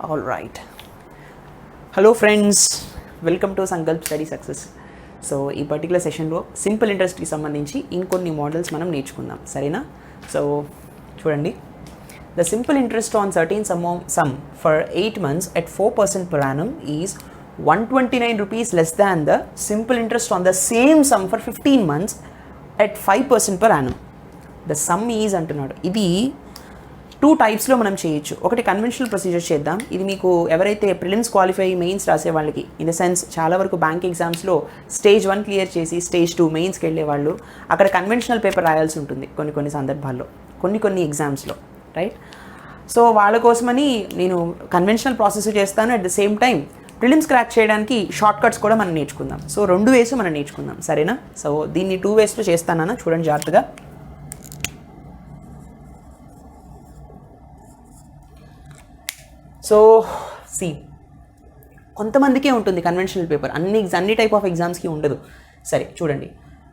All right. Hello friends, welcome to Sankalp Study Success. So ఈ particular సెషన్లో simple ఇంట్రెస్ట్కి సంబంధించి ఇంకొన్ని మోడల్స్ మనం నేర్చుకుందాం, సరేనా? సో చూడండి, the simple interest on certain some for 8 months at 4% per annum is 129 rupees less than the simple interest on the same sum for 15 months at 5% per annum. The sum is అంటున్నాడు. ఇది 2 టైప్స్లో మనం చేయొచ్చు. ఒకటి conventional procedure చేద్దాం. ఇది మీకు ఎవరైతే prelims qualify mains రాసే వాళ్ళకి, ఇన్ ద సెన్స్ చాలా వరకు బ్యాంక్ ఎగ్జామ్స్లో స్టేజ్ 1 క్లియర్ చేసి స్టేజ్ 2 మెయిన్స్కి వెళ్ళే వాళ్ళు అక్కడ కన్వెన్షనల్ పేపర్ రాయాల్సి ఉంటుంది కొన్ని సందర్భాల్లో, కొన్ని ఎగ్జామ్స్లో, రైట్? సో వాళ్ళ కోసమని నేను కన్వెన్షనల్ ప్రాసెస్ చేస్తాను. At the same time prelims crack చేయడానికి షార్ట్ కట్స్ కూడా మనం నేర్చుకుందాం. సో 2 వేస్ మనం నేర్చుకుందాం, సరేనా? సో దీన్ని 2 వేస్లో చేస్తానన్నా, చూడండి జాగ్రత్తగా. సో కొంతమందికే ఉంటుంది కన్వెన్షనల్ పేపర్, అన్ని టైప్ ఆఫ్ ఎగ్జామ్స్కి ఉండదు. సరే చూడండి,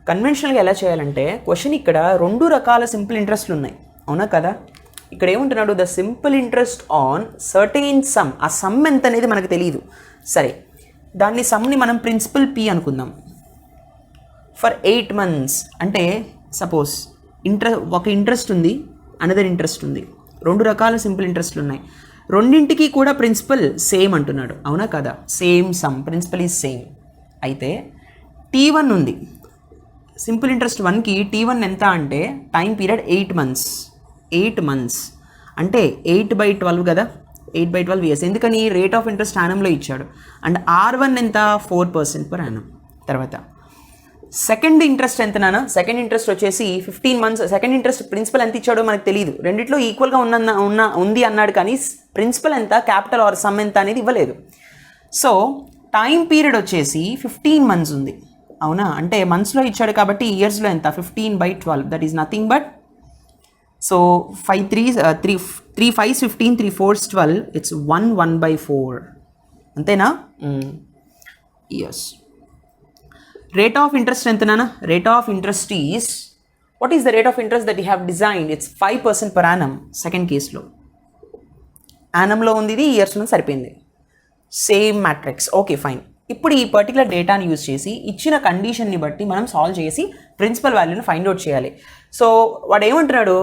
కన్వెన్షనల్గా ఎలా చేయాలంటే, క్వశ్చన్ ఇక్కడ 2 రకాల సింపుల్ ఇంట్రెస్ట్లు ఉన్నాయి, అవునా కదా? ఇక్కడ ఏముంటున్నాడు, the simple interest on certain sum. ఆ సమ్ ఎంత అనేది మనకు తెలియదు. సరే, దాన్ని సమ్ని మనం ప్రిన్సిపల్ పి అనుకుందాం. ఫర్ 8 months అంటే సపోజ్ ఒక ఇంట్రెస్ట్ ఉంది, అనదర్ ఇంట్రెస్ట్ ఉంది. 2 రకాల సింపుల్ ఇంట్రెస్ట్లు ఉన్నాయి. రెండింటికి కూడా ప్రిన్సిపల్ సేమ్ అంటున్నాడు, అవునా కదా? Same sum, principal is same. అయితే T1 ఉంది, సింపుల్ ఇంట్రెస్ట్ 1కి T1 ఎంత అంటే టైం పీరియడ్ 8 months అంటే 8/12 కదా, 8/12 years. ఎందుకని? రేట్ ఆఫ్ ఇంట్రెస్ట్ యానంలో ఇచ్చాడు. అండ్ R1 ఎంత? 4% per annum. తర్వాత సెకండ్ ఇంట్రెస్ట్ ఎంత నాన్న? సెకండ్ ఇంట్రెస్ట్ వచ్చేసి 15 months. సెకండ్ ఇంట్రెస్ట్ ప్రిన్సిపల్ ఎంత ఇచ్చాడో మనకు తెలియదు, రెండిట్లో ఈక్వల్గా ఉంది అన్నాడు, కానీ ప్రిన్సిపల్ ఎంత, క్యాపిటల్ ఆర్ సమ్ ఎంత అనేది ఇవ్వలేదు. సో టైం పీరియడ్ వచ్చేసి 15 months ఉంది, అవునా? అంటే మంత్స్లో ఇచ్చాడు కాబట్టి ఇయర్స్లో ఎంత? 15/12. That is nothing but, so 3 5s 15, 3 4s 12, it's 1/4. అంతేనా? ఎస్. రేట్ ఆఫ్ ఇంట్రెస్ట్ ఎంత నాన్న? Rate of interest is, what is the rate of interest that you have designed? It's 5% per annum. Second కేసులో యానంలో ఉంది, ఇది ఇయర్స్లో సరిపోయింది. Same matrix. Okay fine. ఇప్పుడు ఈ పర్టికులర్ డేటాని యూజ్ చేసి ఇచ్చిన కండిషన్ని బట్టి మనం సాల్వ్ చేసి ప్రిన్సిపల్ వాల్యూని ఫైండ్ అవుట్ చేయాలి. సో వాడు ఏమంటున్నాడు,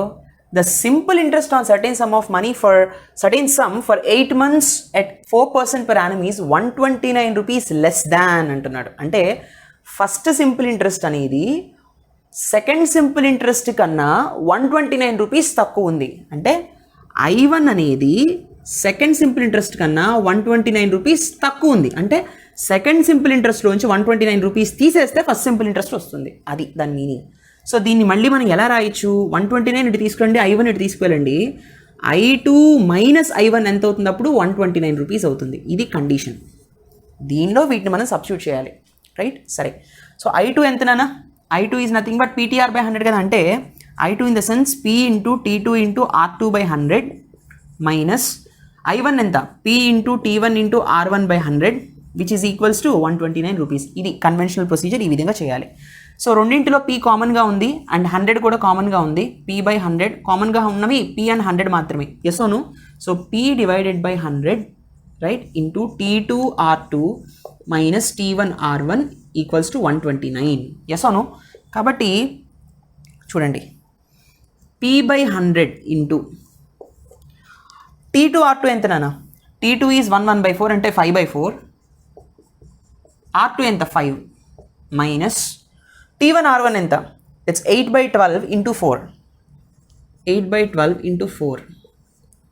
the simple interest on certain some of money for certain some for 8 months at 4% per annum is 129 rupees less than అంటున్నాడు. అంటే ఫస్ట్ సింపుల్ ఇంట్రెస్ట్ అనేది సెకండ్ సింపుల్ ఇంట్రెస్ట్ కన్నా 129 rupees తక్కువ ఉంది. అంటే I1 అనేది సెకండ్ సింపుల్ ఇంట్రెస్ట్ కన్నా 129 rupees తక్కువ ఉంది. అంటే సెకండ్ సింపుల్ ఇంట్రెస్ట్లోంచి 129 rupees తీసేస్తే ఫస్ట్ సింపుల్ ఇంట్రెస్ట్ వస్తుంది, అది దాని మీనింగ్. సో దీన్ని మళ్ళీ మనం ఎలా రాయొచ్చు? 129 ఇటు తీసుకురండి, I1 ఇటు తీసుకువెళ్ళండి. I2 మైనస్ I1 ఎంత అవుతుంది? అప్పుడు 129 rupees అవుతుంది. ఇది కండిషన్. దీనిలో వీటిని మనం సబ్స్టిట్యూట్ చేయాలి, రైట్? సరే, సో I2 ఎంతనా? I2 is nothing but PTR/100 కదా. అంటే I2 in the sense P into T2 into R2/100 minus I1 ఎంత? P into T1 into R1/100 which is equals to 129 rupees. ఇది కన్వెన్షనల్ ప్రొసీజర్, ఈ విధంగా చేయాలి. So రెండింటిలో P కామన్గా ఉంది అండ్ 100 కూడా కామన్గా ఉంది. P/100 కామన్గా ఉన్నవి P అండ్ 100 మాత్రమే. Yes own? So P/100 right into T2 R2 minus T1 R1 equals to 129. Yes or no? కాబట్టి చూడండి, P/100 ఇంటూ T2 R2 ఎంత నాన్న? T2 ఈజ్ 1/4 అంటే 5/4. R2 ఎంత? 5 మైనస్ T1 R1 ఎంత? It's 8/12 into 4. 8/12 ఇంటూ 4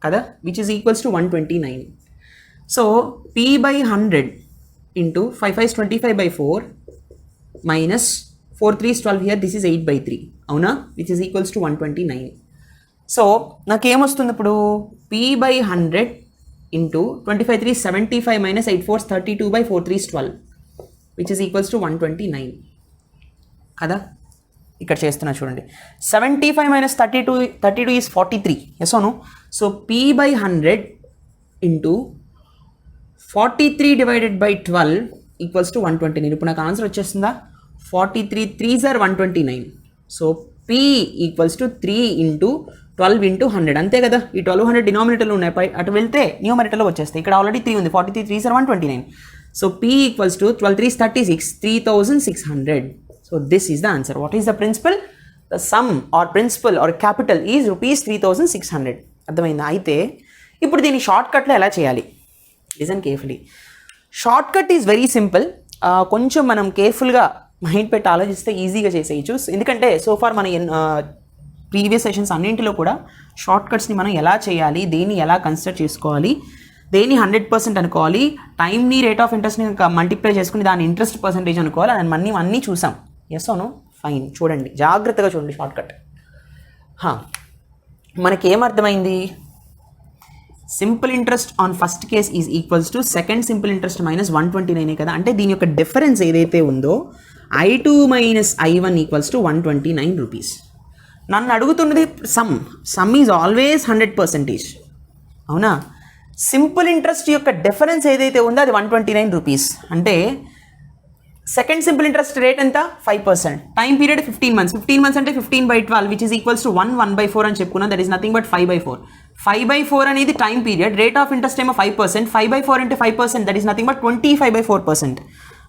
కదా, which is equals to 129. So P/100 into 5 5s 25/4 minus 4 3s 12 here, this is 8/3, అవునా? Which is equals to 129. So నాకేమొస్తుంది ఇప్పుడు? P/100 into 25 3s 75 minus 8 4s 32/4 3s 12 which is equals to 129 కదా. ఇక్కడ చేస్తున్నా చూడండి, 75 minus 32 is 43. Yes own? So P/100 into 43/12 equals to 129. ఇప్పుడు నాకు answer వచ్చేస్తుందా? 43 3s are 129. So P equals to 3 into 12 into 100 అంతే కదా. ఈ 1200 డినామినేటర్లో ఉన్నాయి, అటు వెళ్తే న్యూమరేటర్లో వచ్చేస్తాయి. ఇక్కడ ఆల్రెడీ 3 ఉంది, 43 3 are 129. So P equals to 12 3 36, 3600. So this is the answer. What is the principal? The sum or principal or capital is ₹3600. అర్థమైందా? అయితే ఇప్పుడు దీన్ని షార్ట్ కట్లో ఎలా చేయాలి? Listen carefully. Shortcut is very simple. కొంచెం మనం కేర్ఫుల్గా మైండ్ పెట్టి ఆలోచిస్తే ఈజీగా చేసేయచ్చు. ఎందుకంటే సోఫార్ మన ప్రీవియస్ సెషన్స్ అన్నింటిలో కూడా షార్ట్ కట్స్ని మనం ఎలా చేయాలి, దేన్ని ఎలా కన్సిడర్ చేసుకోవాలి, దేన్ని 100% అనుకోవాలి, టైంని రేట్ ఆఫ్ ఇంట్రెస్ట్ని మల్టిప్లై చేసుకుని దాని ఇంట్రెస్ట్ పర్సంటేజ్ అనుకోవాలి అని అన్నీ చూసాం. ఎస్ అవును ఫైన్. చూడండి, జాగ్రత్తగా చూడండి షార్ట్ కట్. మనకేమర్థమైంది? Simple interest on first case is equals to second simple interest minus 129 కదా. అంటే దీని యొక్క డిఫరెన్స్ ఏదైతే ఉందో I2 minus I1 equals to 129 rupees. నన్ను అడుగుతున్నది సమ్ ఈజ్ ఆల్వేస్ 100%. అవునా? సింపుల్ ఇంట్రెస్ట్ యొక్క డిఫరెన్స్ ఏదైతే ఉందో అది 129 రూపీస్. అంటే సెకండ్ సింపుల్ ఇంట్రెస్ట్ రేట్ ఎంత? 5%. Time period 15 months. 15 months అంటే 15/12 విచ్ ఈస్ ఈక్వల్స్ టు 1/4 అని చెప్పుకున్నాం. That is nothing but 5/4. 5/4 అనేది time period, rate of interest ఏమో 5%. 5/4 అంటే 5%, దట్ ఈస్ నథింగ్ బట్ 25/4%.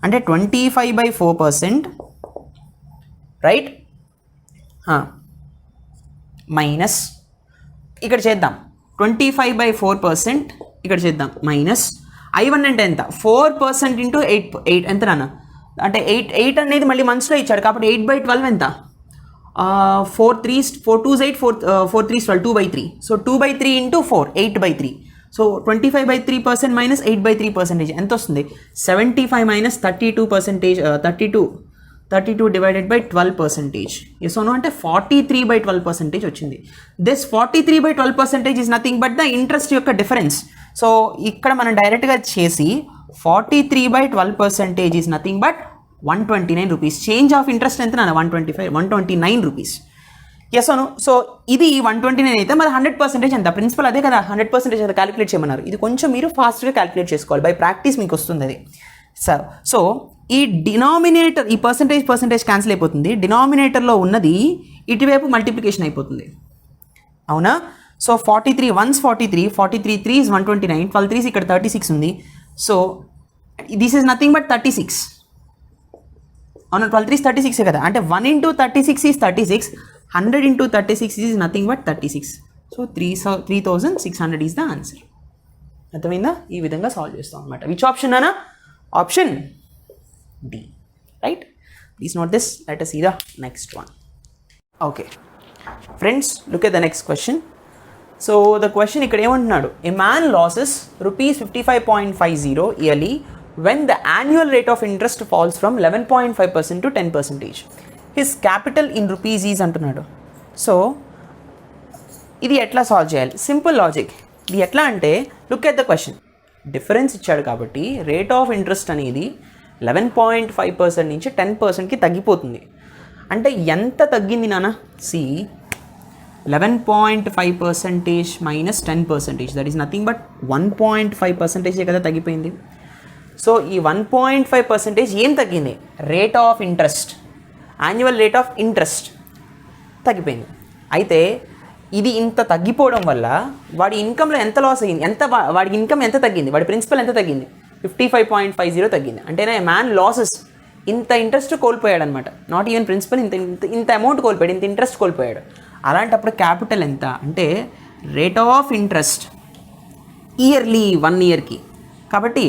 అంటే 25/4%, రైట్? మైనస్ ఇక్కడ చేద్దాం 25/4%, ఇక్కడ చేద్దాం మైనస్ I1 అంటే ఎంత? 4% ఇంటూ 8 ఎంత నాన్న? అంటే 8 అనేది మళ్ళీ మంత్స్లో ఇచ్చాడు కాబట్టి 8/12 ఎంత? 4 3s 4 2s 8 4 3s 12 2/3. So 2/3 into 4 8/3. So 25/3% minus 8/3% ఎంత వస్తుంది? 75 మైనస్ 32%, 32 డివైడెడ్ బై 12%. ఎస్ అవును అంటే 43/12% వచ్చింది. This 43/12% is nothing but the interest యొక్క డిఫరెన్స్. సో ఇక్కడ మనం డైరెక్ట్గా చేసి 43/12% is nothing but 129 rupees. Change of interest ఎంత నాన్న? 129 రూపీస్. ఎస్ అవును. సో ఇది 129 అయితే మరి 100% ఎంత? ప్రిన్సిపల్ అదే కదా, 100% అయితే క్యాలిక్యులేట్ చేయమన్నారు. ఇది కొంచెం మీరు ఫాస్ట్గా క్యాలిక్యులేట్ చేసుకోవాలి, బై ప్రాక్టీస్ మీకు వస్తుంది అది. సో ఈ డినామినేటర్, ఈ పర్సంటేజ్ క్యాన్సిల్ అయిపోతుంది. డినామినేటర్లో ఉన్నది ఇటువైపు మల్టిప్లికేషన్ అయిపోతుంది. అవునా? సో 43 1s 43, 43 3s 129, 12 3s ఇక్కడ 36 ఉంది. So this is nothing but 36. అవునా? 12 3s 36 కదా. అంటే 1 into 36 is 36, 100 into 36 is nothing but 36. So 3600 is the answer. అర్థమైందా? ఈ విధంగా సాల్వ్ చేస్తాం అనమాట. విచ్ ఆప్షన్ అన్నా? Option D. Right? Please note this. Let us see the next one. Okay. Friends, look at the next question. So the question ikkada emantunnadu, a man loses ₹55.50 yearly when the annual rate of interest falls from 11.5% to 10%. His capital in rupees is antunnadu. So ఇది ఎట్లా solve చేయాలి? Simple logic. ఇది ఎట్లా అంటే, look at the question. Difference ఇచ్చాడు కాబట్టి rate of interest అనేది 11.5% నుంచి 10%కి తగ్గిపోతుంది. అంటే ఎంత తగ్గింది నాన్న? సి 11.5% minus 10%, that is nothing but 1.5% కదా తగ్గిపోయింది. సో ఈ 1.5% ఏం తగ్గింది? Rate of interest, annual rate of interest తగ్గిపోయింది. అయితే ఇది ఇంత తగ్గిపోవడం వల్ల వాడి ఇన్కంలో ఎంత లాస్ అయ్యింది? వాడి ఇన్కమ్ ఎంత తగ్గింది? వాడి ప్రిన్సిపల్ ఎంత తగ్గింది? 55.50 తగ్గింది. అంటేనే మ్యాన్ లాసెస్, ఇంత ఇంట్రెస్ట్ కోల్పోయాడు అనమాట. నాట్ ఈవెన్ ప్రిన్సిపల్, ఇంత అమౌంట్ కోల్పోయాడు, ఇంత ఇంట్రెస్ట్ కోల్పోయాడు. అలాంటప్పుడు క్యాపిటల్ ఎంత అంటే రేట్ ఆఫ్ ఇంట్రెస్ట్ ఇయర్లీ 1 ఇయర్కి. కాబట్టి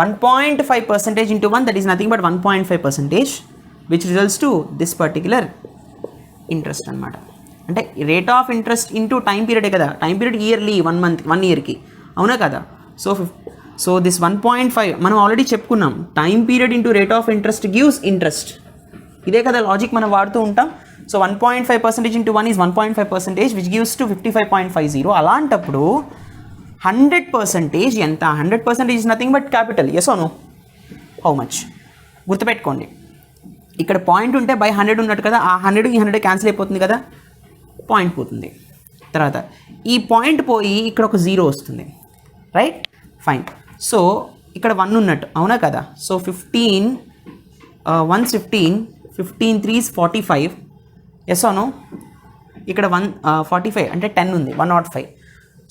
1.5% into 1, that is nothing but 1.5%, which results to this particular interest అనమాట. అంటే rate of interest into time పీరియడే కదా. టైం పీరియడ్ ఇయర్లీ 1 ఇయర్కి, అవునా కదా. సో దిస్ 1.5 మనం ఆల్రెడీ చెప్పుకున్నాం. Time period into rate of interest gives interest. ఇదే కదా లాజిక్ మనం వాడుతూ ఉంటాం. So 1.5% into 1 is 1.5%, which gives to 55.50. అలాంటప్పుడు 100% ఎంత? 100% is nothing but capital. Yes or no? How much? గుర్తుపెట్టుకోండి, ఇక్కడ పాయింట్ ఉంటే బై 100 ఉన్నట్టు కదా. ఆ 100 ఈ 100 క్యాన్సిల్ అయిపోతుంది కదా, పాయింట్ పోతుంది. తర్వాత ఈ పాయింట్ పోయి ఇక్కడ ఒక 0 వస్తుంది, రైట్? ఫైన్. సో ఇక్కడ 1 ఉన్నట్టు, అవునా కదా. So 15 1s 15, 15 3s 45. ఎస్ అవును? ఇక్కడ 145 అంటే 10 ఉంది 105.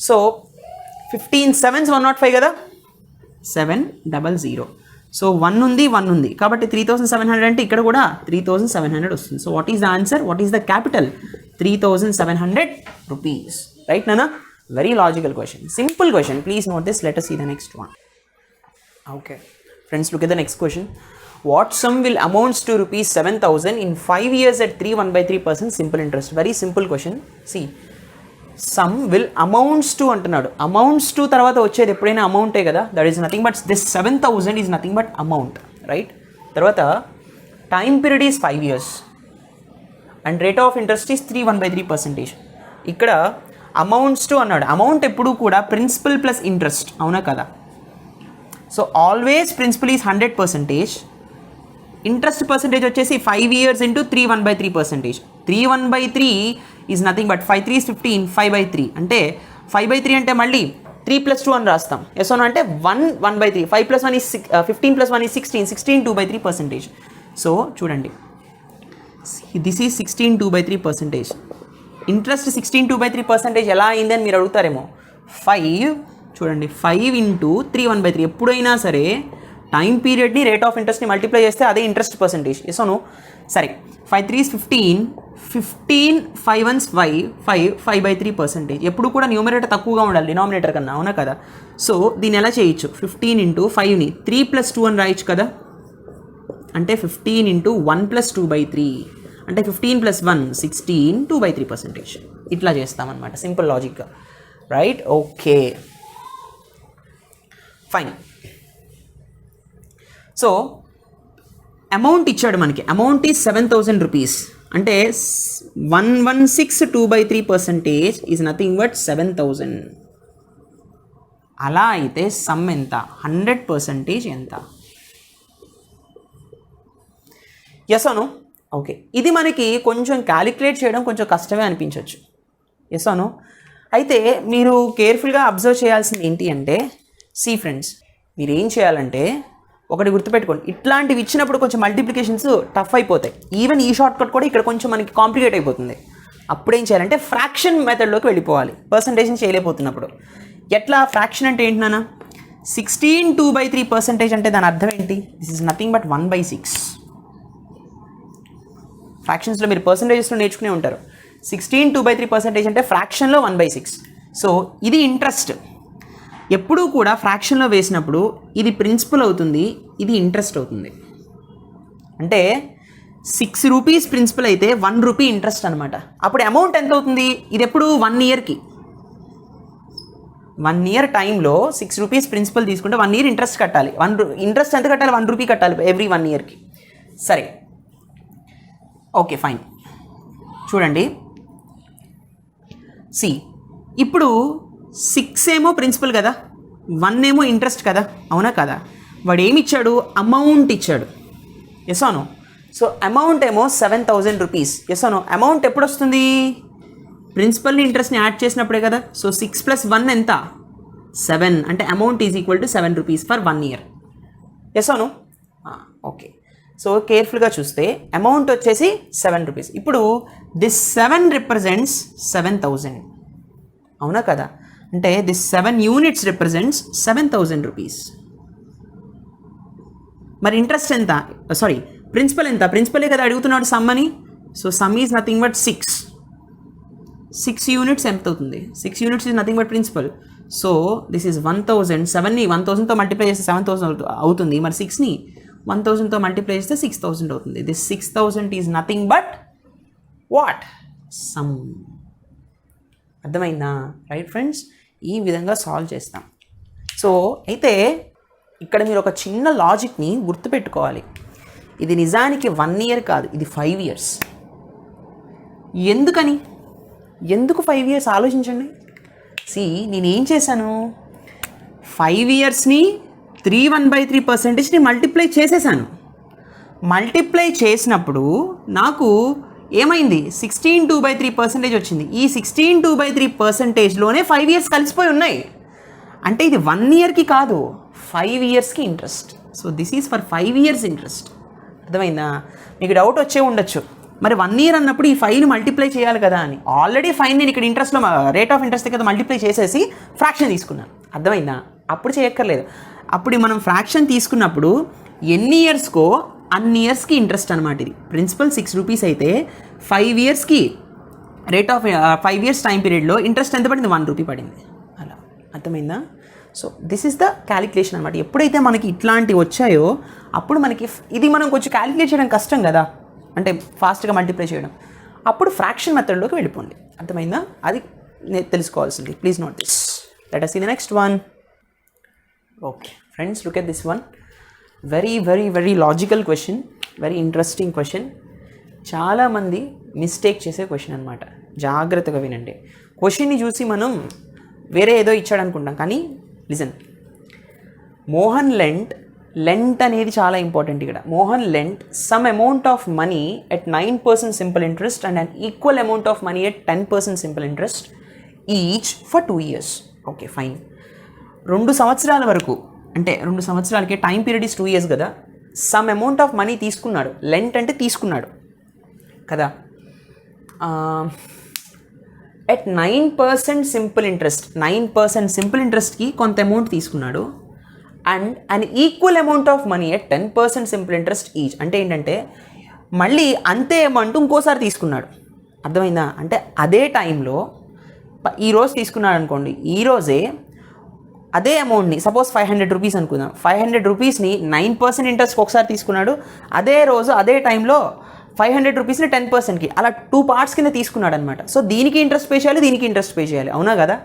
సో 15 7s 105 కదా, 700. సో 1 ఉంది 1 ఉంది కాబట్టి 3700 అంటే ఇక్కడ కూడా 3700 వస్తుంది. So what is the answer, what is the capital? 3700 rupees. Right నానా? Very logical question, simple question. Please note this. Let us see the next one. Okay friends, look at the next question. What sum will amounts to rupees 7000 in 5 years at 3.13% simple interest? Very simple question. See, sum will amounts to అంటున్నాడు. amounts to తర్వాత వచ్చేది ఎప్పుడైనా అమౌంటే కదా, that is nothing but this 7000 is nothing but amount, right? తర్వాత time period is 5 years and rate of interest is 3.13%. ఇక్కడ amounts to అన్నాడు. Amount ఎప్పుడు కూడా ప్రిన్సిపల్ ప్లస్ ఇంట్రెస్ట్, అవునా కదా? So always principal is 100%, interest percentage వచ్చేసి 5 years into 3.13%. 3/1/3 is nothing but 5 3 15, 5/3 అంటే 5/3 అంటే మళ్ళీ 3 + 2 అని రాస్తాం. ఎస్ అవును అంటే 1/3. 5 + 1 ఈజ్ 15 + 1 ఈజ్ 16, 16 2/3%. సో చూడండి, దిస్ ఈజ్ 16 2/3%. ఇంట్రెస్ట్ 16 2/3% ఎలా అయిందని మీరు అడుగుతారేమో. 5 చూడండి, 5 into 3/1/3. ఎప్పుడైనా సరే టైం పీరియడ్ని రేట్ ఆఫ్ ఇంట్రెస్ట్ని మల్టిప్లై చేస్తే అదే ఇంట్రెస్ట్ పర్సంటేజ్. ఎస్ అవును? సరే, 5 3 15, 15 5 1s 5, 5/3%. ఎప్పుడు కూడా న్యూమరేటర్ తక్కువగా ఉండాలి డినామినేటర్ కన్నా, అవునా కదా? సో దీన్ని ఎలా చేయొచ్చు? 15 into 5ని 3 + 2 అని రాయొచ్చు కదా, అంటే 15 into 1 + 2/3 అంటే 15 + 1 16, 2/3%. ఇట్లా చేస్తామన్నమాట, సింపుల్ లాజిక్గా, right? Okay fine. So amount ఇచ్చాడు మనకి, అమౌంట్ ఈజ్ 7000 rupees అంటే 116 2/3% ఈజ్ నథింగ్ బట్ 7000. అలా అయితే సమ్ ఎంత? 100% ఎంత? ఎస్ అను? ఓకే, ఇది మనకి కొంచెం క్యాలిక్యులేట్ చేయడం కొంచెం కష్టమే అనిపించవచ్చు. ఎస్ అను? అయితే మీరు కేర్ఫుల్గా అబ్జర్వ్ చేయాల్సింది ఏంటి అంటే, సి ఫ్రెండ్స్, మీరు ఏం చేయాలంటే ఒకటి గుర్తుపెట్టుకోండి, ఇట్లాంటివి ఇచ్చినప్పుడు కొంచెం మల్టిప్లికేషన్స్ టఫ్ అయిపోతాయి. ఈవెన్ ఈ షార్ట్ కట్ కూడా ఇక్కడ కొంచెం మనకి కాంప్లికేట్ అయిపోతుంది. అప్పుడేం చేయాలంటే ఫ్రాక్షన్ మెథడ్లోకి వెళ్ళిపోవాలి, పర్సంటేజ్ని చేయలేకపోతున్నప్పుడు. ఎట్లా? ఫ్రాక్షన్ అంటే ఏంటి నాన్న? 16 2/3% అంటే దాని అర్థం ఏంటి? This is nothing but 1/6. ఫ్రాక్షన్స్లో మీరు పర్సంటేజెస్లో నేర్చుకునే ఉంటారు. 16 2/3% అంటే ఫ్రాక్షన్లో 1/6. సో ఇది ఇంట్రెస్ట్. ఎప్పుడూ కూడా ఫ్రాక్షన్లో వేసినప్పుడు ఇది ప్రిన్సిపల్ అవుతుంది, ఇది ఇంట్రెస్ట్ అవుతుంది. అంటే 6 rupees ప్రిన్సిపల్ అయితే 1 rupee ఇంట్రెస్ట్ అనమాట. అప్పుడు అమౌంట్ ఎంత అవుతుంది? ఇది ఎప్పుడు 1 yearకి, 1 year టైంలో 6 rupees ప్రిన్సిపల్ తీసుకుంటే 1 year ఇంట్రెస్ట్ కట్టాలి. ఇంట్రెస్ట్ ఎంత కట్టాలి? 1 rupee కట్టాలి ఎవ్రీ 1 yearకి. సరే, ఓకే ఫైన్. చూడండి, సి ఇప్పుడు 6 ఏమో ప్రిన్సిపల్ కదా, 1 ఏమో ఇంట్రెస్ట్ కదా, అవునా కదా? వాడు ఏమి ఇచ్చాడు? అమౌంట్ ఇచ్చాడు. ఎస్ అవును? సో అమౌంట్ ఏమో 7000 rupees. ఎస్ అవును? అమౌంట్ ఎప్పుడు వస్తుంది? ప్రిన్సిపల్ని ఇంట్రెస్ట్ని యాడ్ చేసినప్పుడే కదా. సో 6 + 1 ఎంత? 7 అంటే amount is equal to 7 rupees for 1 year. Yes అవును? ఓకే, సో కేర్ఫుల్గా చూస్తే అమౌంట్ వచ్చేసి 7 rupees. ఇప్పుడు దిస్ 7 రిప్రజెంట్స్ 7000, అవునా కదా? అంటే దిస్ 7 units రిప్రజెంట్స్ 7000 rupees. మరి ఇంట్రెస్ట్ ఎంత? సారీ, ప్రిన్సిపల్ ఎంత? ప్రిన్సిపలే కదా అడుగుతున్నాడు సమ్ అని. So sum is nothing but 6 units ఎంత అవుతుంది? 6 units is nothing but principal. So this is 1000. 7ని 1000తో మల్టిప్లై చేస్తే 7000 అవుతుంది. మరి 6ని 1000తో మల్టిప్లై చేస్తే 6000 అవుతుంది. This 6000 is nothing but what? Some. అర్థమైందా? రైట్ ఫ్రెండ్స్, ఈ విధంగా సాల్వ్ చేస్తాం. సో అయితే ఇక్కడ మీరు ఒక చిన్న లాజిక్ని గుర్తుపెట్టుకోవాలి. ఇది నిజానికి 1 year కాదు, ఇది 5 years. ఎందుకని? ఎందుకు 5 years? ఆలోచించండి. సి నేనేం చేశాను? 5 yearsని 3/1/3%ని మల్టిప్లై చేసేసాను. మల్టిప్లై చేసినప్పుడు నాకు ఏమైంది? 16 2/3% వచ్చింది. ఈ 16 2/3%లోనే 5 years కలిసిపోయి ఉన్నాయి. అంటే ఇది 1 yearకి కాదు, 5 yearsకి interest. So this is for 5 years interest. అర్థమైందా? మీకు డౌట్ వచ్చే ఉండొచ్చు, మరి 1 year అన్నప్పుడు ఈ 5ని మల్టిప్లై చేయాలి కదా అని ఆల్రెడీ 5 నేను ఇక్కడ ఇంట్రెస్ట్లో రేట్ ఆఫ్ ఇంట్రెస్ట్ కదా మల్టిప్లై చేసేసి ఫ్రాక్షన్ తీసుకున్నాను. అర్థమైందా? అప్పుడు చేయక్కర్లేదు. అప్పుడు మనం ఫ్రాక్షన్ తీసుకున్నప్పుడు ఎన్ని ఇయర్స్కో అన్ని ఇయర్స్కి ఇంట్రెస్ట్ అనమాట. ఇది ప్రిన్సిపల్ 6 రూపీస్ అయితే 5 yearsకి రేట్ ఆఫ్ 5 years టైం పీరియడ్లో ఇంట్రెస్ట్ ఎంత పడింది? 1 రూపీ పడింది. అలా అర్థమైందా? So this is the calculation అనమాట. ఎప్పుడైతే మనకి ఇట్లాంటివి వచ్చాయో అప్పుడు మనకి ఇది మనం కొంచెం క్యాలిక్యులేట్ చేయడం కష్టం కదా, అంటే ఫాస్ట్గా మల్టిప్లై చేయడం, అప్పుడు ఫ్రాక్షన్ మెథడ్లోకి వెళ్ళిపోండి. అర్థమైందా? అది తెలుసుకోవాల్సింది. Please note this. Let us see the next one. Okay friends, look at this one. Very very very logical question, very interesting question. చాలామంది మిస్టేక్ చేసే క్వశ్చన్ అనమాట. జాగ్రత్తగా వినండి. క్వశ్చన్ని చూసి మనం వేరే ఏదో ఇచ్చాడు అనుకుంటాం, కానీ లిజన్. మోహన్ లెంట్ అనేది చాలా ఇంపార్టెంట్ ఇక్కడ. Mohan lent some amount of money at 9% simple interest and an equal amount of money at 10% simple interest each for 2 years. Okay fine. 2 సంవత్సరాల వరకు, అంటే 2 సంవత్సరాలకే టైం పీరియడ్ ఇస్ 2 years కదా. సమ్ అమౌంట్ ఆఫ్ మనీ తీసుకున్నాడు. Lent అంటే తీసుకున్నాడు కదా. At 9% simple interest, 9% simple ఇంట్రెస్ట్కి కొంత అమౌంట్ తీసుకున్నాడు. And an equal amount of money at 10% simple interest each. అంటే ఏంటంటే మళ్ళీ అంతే అమౌంట్ ఇంకోసారి తీసుకున్నాడు. అర్థమైందా? అంటే అదే టైంలో ఈరోజు తీసుకున్నాడు అనుకోండి, ఈరోజే అదే అమౌంట్ని సపోజ్ 500 రూపీస్ అనుకుందాం. 500 రూపీస్ని 9% ఇంట్రెస్ట్కి ఒకసారి తీసుకున్నాడు. అదే రోజు అదే టైంలో 500 రూపీస్ని 10%కి అలా 2 parts కింద తీసుకున్నాడు అనమాట. సో దీనికి ఇంట్రెస్ట్ పే చేయాలి, దీనికి ఇంట్రెస్ట్ పే చేయాలి, అవునా కదా?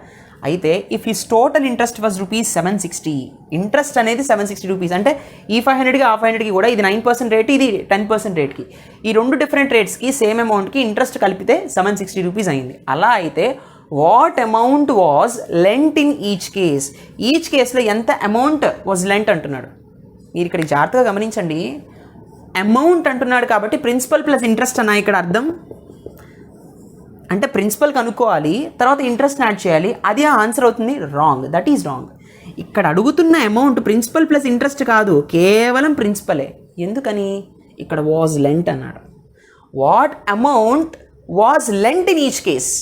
అయితే if his total interest was ₹760, interest అనేది 760 రూపీస్, అంటే ఈ 500కి ఆ 500కి కూడా ఇది 9% రేట్, ఇది 10% రేట్కి, ఈ 2 డిఫరెంట్ రేట్స్కి సేమ్ అమౌంట్కి ఇంట్రెస్ట్ కలిపితే 760 రూపీస్ అయింది. అలా అయితే what amount was lent in each case? Each కేసులో ఎంత అమౌంట్ వాజ్ లెంట్ అంటున్నాడు. మీరు ఇక్కడ జాగ్రత్తగా గమనించండి. అమౌంట్ అంటున్నాడు కాబట్టి ప్రిన్సిపల్ ప్లస్ ఇంట్రెస్ట్ అన్నా ఇక్కడ అర్థం. అంటే ప్రిన్సిపల్ కనుక్కోవాలి, తర్వాత ఇంట్రెస్ట్ యాడ్ చేయాలి, అది ఆన్సర్ అవుతుంది. Wrong, that is wrong. ఇక్కడ అడుగుతున్న అమౌంట్ ప్రిన్సిపల్ ప్లస్ ఇంట్రెస్ట్ కాదు, కేవలం ప్రిన్సిపలే. ఎందుకని? ఇక్కడ వాజ్ లెంట్ అన్నాడు. What amount was lent in each case?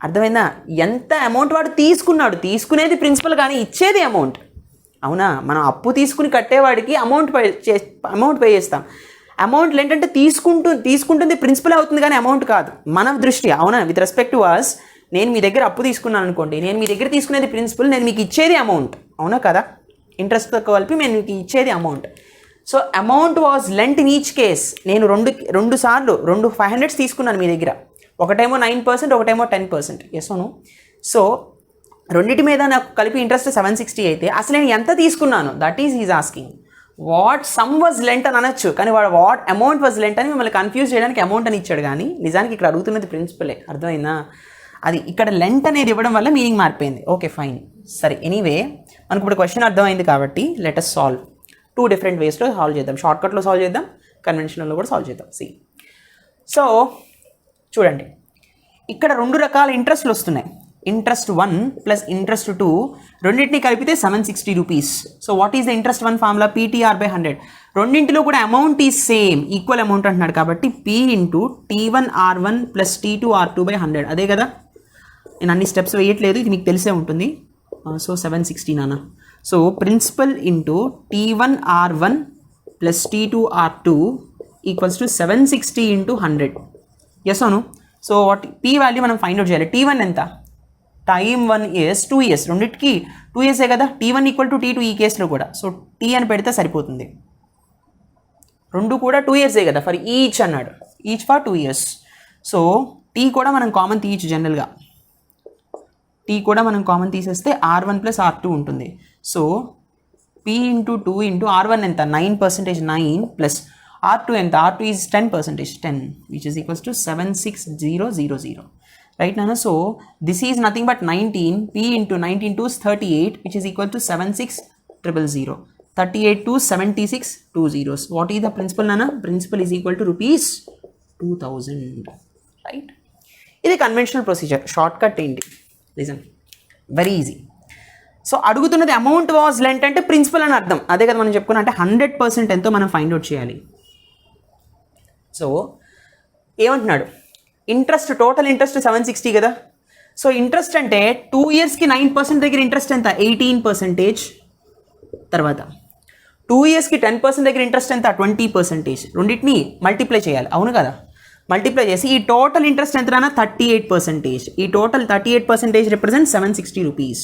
అర్థమైందా? ఎంత అమౌంట్ వాడు తీసుకున్నాడు, తీసుకునేది ప్రిన్సిపల్ కానీ ఇచ్చేది అమౌంట్, అవునా? మనం అప్పు తీసుకుని కట్టేవాడికి అమౌంట్ పే చేస్తాం. అమౌంట్ ఏంటంటే తీసుకుంటుంది ప్రిన్సిపల్ అవుతుంది కానీ అమౌంట్ కాదు మన దృష్టి, అవునా? విత్ రెస్పెక్ట్ టు అస్, నేను మీ దగ్గర అప్పు తీసుకున్నాను అనుకోండి, నేను మీ దగ్గర తీసుకునేది ప్రిన్సిపల్, నేను మీకు ఇచ్చేది అమౌంట్, అవునా కదా? ఇంట్రెస్ట్తో కలిపి నేను మీకు ఇచ్చేది amount. So amount was lent in each case. నేను రెండు సార్లు 2 500s తీసుకున్నాను మీ దగ్గర, ఒకటేమో 9%, ఒకటేమో 10%. ఎస్ అవును. సో రెండింటి మీద నాకు కలిపి ఇంట్రెస్ట్ 760 అయితే అసలు నేను ఎంత తీసుకున్నాను? That is he's asking. What sum was lent అని అనొచ్చు, కానీ వాడు వాట్ అమౌంట్ వాజ్ లెంట్ అని మిమ్మల్ని కన్ఫ్యూజ్ చేయడానికి అమౌంట్ అని ఇచ్చాడు, కానీ నిజానికి ఇక్కడ అడుగుతున్నది ప్రిన్సిపలే. అర్థమైందా? అది ఇక్కడ లెంట్ అనేది ఇవ్వడం వల్ల మీనింగ్ మారిపోయింది. ఓకే ఫైన్, సరే. ఎనీవే మనకు ఇప్పుడు క్వశ్చన్ అర్థమైంది కాబట్టి లెట్ us సాల్వ్. 2 different వేస్లో సాల్వ్ చేద్దాం. షార్ట్కట్లో సాల్వ్ చేద్దాం, కన్వెన్షనల్లో కూడా సాల్వ్ చేద్దాం. సి, సో చూడండి, ఇక్కడ 2 రకాల ఇంట్రెస్ట్లు వస్తున్నాయి. ఇంట్రెస్ట్ 1 ప్లస్ ఇంట్రెస్ట్ 2 రెండింటిని కలిపితే 760 rupees. So what is the interest 1 formula? PTR/100. రెండింటిలో కూడా amount is same, equal amount అంటున్నాడు కాబట్టి P into T1R1 plus T2R2/100. అదే కదా? నేను అన్ని స్టెప్స్ వేయట్లేదు, ఇది మీకు తెలిసే ఉంటుంది. సో 760 నాన్న. So principal into T1R1 plus T2R2 equals to 760 into 100. Yes అవును. సో వాట్ P వాల్యూ మనం ఫైండ్ అవుట్ చేయాలి. T1 ఎంత? టైమ్ 1 ఇయర్స్ 2 years, రెండింటికి 2 years కదా. T1 ఈక్వల్ టు T2 ఈ కేసులో కూడా. సో T అని పెడితే సరిపోతుంది. రెండు కూడా 2 years కదా, ఫర్ ఈచ్ అన్నాడు, each for 2 years. So T కూడా మనం కామన్ తీయచ్చు. జనరల్గా T కూడా మనం కామన్ తీసేస్తే R1 ప్లస్ R2 ఉంటుంది. So P into 2 into R1 ఎంత? 9%, 9 ప్లస్ R2 ఎంత? R2 is 10%, 10, which is equals to 76000. Right నాన్న? So this is nothing but 19. P into 19 2 is 38, which is equal to 76000. 38 to 76, 2 zeros. What is the principal nana? Principal is equal to ₹2000. Right? ఇది conventional procedure. Short cut ఏంటి? Listen, very easy. So అడుగుతున్నది amount was Lent అంటే principal అని అర్థం. అదే కదా మనం చెప్పుకున్నాం, అంటే 100% ఎంతో మనం ఫైండ్ అవుట్ చేయాలి. సో ఏమంటున్నాడు, ఇంట్రెస్ట్ టోటల్ ఇంట్రెస్ట్ 760 కదా. సో ఇంట్రెస్ట్ అంటే 2 ఇయర్స్కి 9% దగ్గర ఇంట్రెస్ట్ ఎంత, 18%. తర్వాత 2 ఇయర్స్కి 10% దగ్గర ఇంట్రెస్ట్ ఎంత, 20%. రెండింటిని మల్టిప్లై చేయాలి, అవును కదా. మల్టిప్లై చేసి ఈ టోటల్ ఇంట్రెస్ట్ ఎంతనా, 38%. ఈ టోటల్ 38% రిప్రజెంట్ 760 రూపీస్.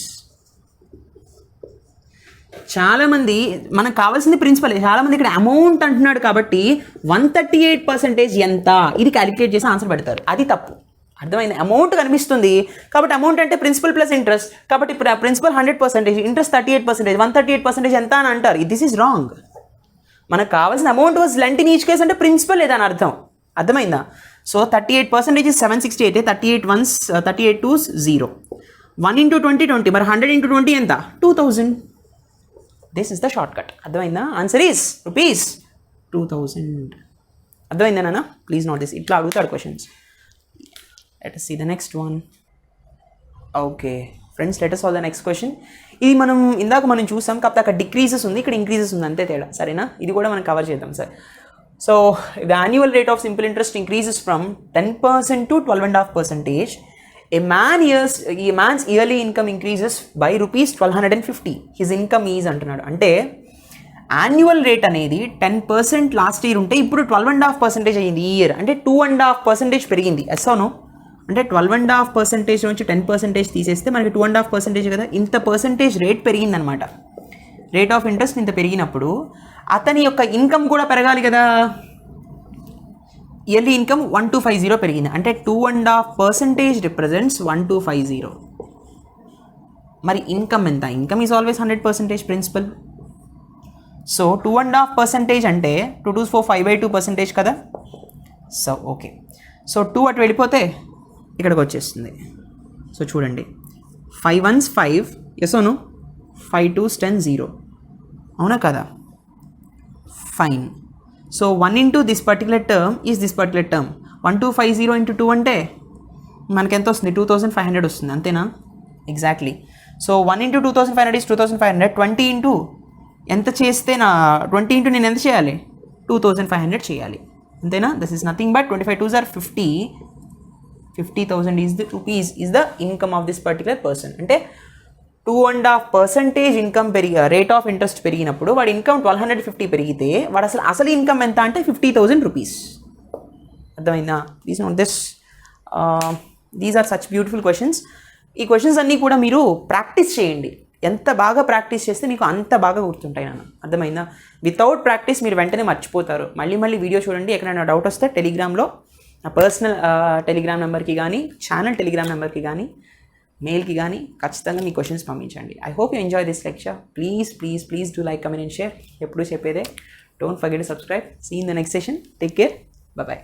చాలామంది మనకు కావాల్సింది ప్రిన్సిపల్, చాలామంది ఇక్కడ అమౌంట్ అంటున్నాడు కాబట్టి 138% ఎంత ఇది క్యాలిక్యులేట్ చేసి ఆన్సర్ పెడతారు. అది తప్పు. అర్థమైంది, అమౌంట్ కనిపిస్తుంది కాబట్టి అమౌంట్ అంటే ప్రిన్సిపల్ ప్లస్ ఇంట్రెస్ట్, కాబట్టి ప్రిన్సిపల్ 100%, ఇంట్రెస్ట్ 38%, 138% ఎంత అని అంటారు. This is wrong. మనకు కావాల్సిన amount was lent in each case అంటే ప్రిన్సిపల్ లేదని అర్థం. అర్థమైందా. సో 38% 760 అయితే 38 1s 38 2s 0. 1 into 20 20, మరి 100 into 20 ఎంత, 2000. This is the short cut. అర్థమైందా. Answer is ₹2000. అర్థమైందా నాన్న. Please note this. ఇట్లా అడుగుతాడు questions. Let us see the next one. Okay friends, let us solve the next question. ఇది ఇందాక మనం చూసాం, కాకపోతే అక్కడ డిక్రీజెస్ ఉంది, ఇక్కడ ఇంక్రీజెస్ ఉంది, అంతే తేడా. సరేనా. ఇది కూడా మనం కవర్ చేద్దాం sir. So the annual rate of simple interest increases from 10% to 12.5%. A man's yearly income increases by ₹1250. His income is అంటున్నాడు. అంటే యాన్యువల్ రేట్ అనేది 10% లాస్ట్ ఇయర్ ఉంటే ఇప్పుడు 12.5% అయ్యింది ఈ ఇయర్. అంటే 2.5% పెరిగింది. ఎస్సోనో అంటే 12.5% నుంచి 10% తీసేస్తే మనకి 2.5% కదా. ఇంత పర్సంటేజ్ రేట్ పెరిగిందనమాట. రేట్ ఆఫ్ ఇంట్రెస్ట్ ఇంత పెరిగినప్పుడు అతని యొక్క ఇన్కమ్ కూడా పెరగాలి కదా. ఇయర్లీ ఇన్కమ్ 1250 పెరిగింది. అంటే 2.5% రిప్రజెంట్స్ 1250. మరి ఇన్కమ్ ఎంత, income is always 100% principal. So 2.5% అంటే 2 2 4 5/2% కదా. సో ఓకే, సో 2 అటు వెళ్ళిపోతే ఇక్కడికి వచ్చేస్తుంది. సో చూడండి, 5 1s 5, ఎసోను 5 2s 10 0, అవునా కదా. Fine. So 1 into this particular term is this particular term. 1250 into 2 అంటే మనకి ఎంత వస్తుంది, 2500 వస్తుంది, అంతేనా. Exactly. So 1 into 2500 is 2500. 20 into ఎంత చేస్తే 20 into నేను ఎంత చేయాలి, 2500 చేయాలి, అంతేనా. This is nothing but 25 2s are 50. 50,000 is the rupees is the income of this particular person. అంటే 2.5% ఇన్కమ్ రేట్ ఆఫ్ ఇంట్రెస్ట్ పెరిగినప్పుడు వాడి ఇన్కమ్ 1250 పెరిగితే వాడు అసలు ఇన్కమ్ ఎంత అంటే 50,000 రూపీస్. అర్థమైందా. Please note this. These are such beautiful questions. ఈ క్వశ్చన్స్ అన్నీ కూడా మీరు ప్రాక్టీస్ చేయండి. ఎంత బాగా ప్రాక్టీస్ చేస్తే మీకు అంత బాగా గుర్తుంటాయి నాన్న. అర్థమైందా. వితౌట్ ప్రాక్టీస్ మీరు వెంటనే మర్చిపోతారు. మళ్ళీ వీడియో చూడండి. ఎక్కడైనా డౌట్ వస్తే టెలిగ్రామ్లో నా పర్సనల్ టెలిగ్రామ్ నెంబర్కి కానీ, ఛానల్ టెలిగ్రామ్ నెంబర్కి కానీ, మెయిల్కి కానీ ఖచ్చితంగా మీ క్వశ్చన్స్ పంపించండి. I hope you enjoy this lecture. Please do like, comment and share. ఎప్పుడు చెప్పేదే, don't forget to subscribe. See in the next session. Take care. By.